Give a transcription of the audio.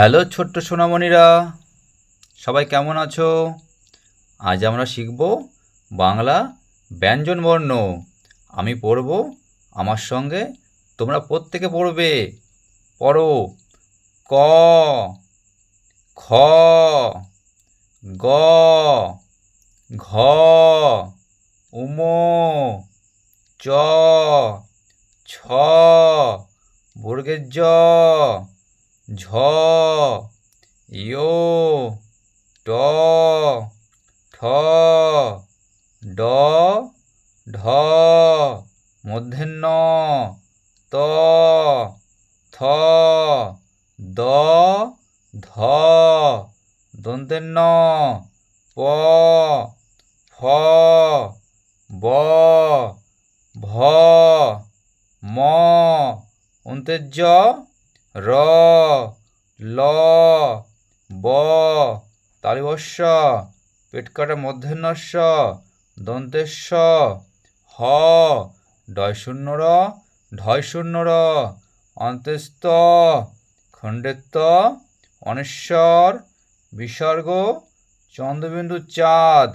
Hello ছোট্ট সোনামণিরা, সবাই কেমন আছো? আজ আমরা শিখব বাংলা ব্যঞ্জনবর্ণ। আমি পড়ব, আমার সঙ্গে তোমরা প্রত্যেকে পড়বে। পড়ো। ক, খ, গ, ঘ, উম, চ, ছ, বর্গের জ, ঝ, ইয়, ট, ঠ, ড, ঢ, মূর্ধন্য ত, থ, দ, ধ, দন্তের ন, প, ফ, ব, ভ, ম, অন্তের জ, র, ল, ব, তালবস্য, পেটকাটা মূর্ধন্যস্য, দন্তের স, হ, ডয় শূন্য র, ঢয় শূন্য র, অন্ত্যেস্ত, খণ্ডের ত, অনেশ্বর, বিসর্গ, চন্দ্রবিন্দু চাঁদ।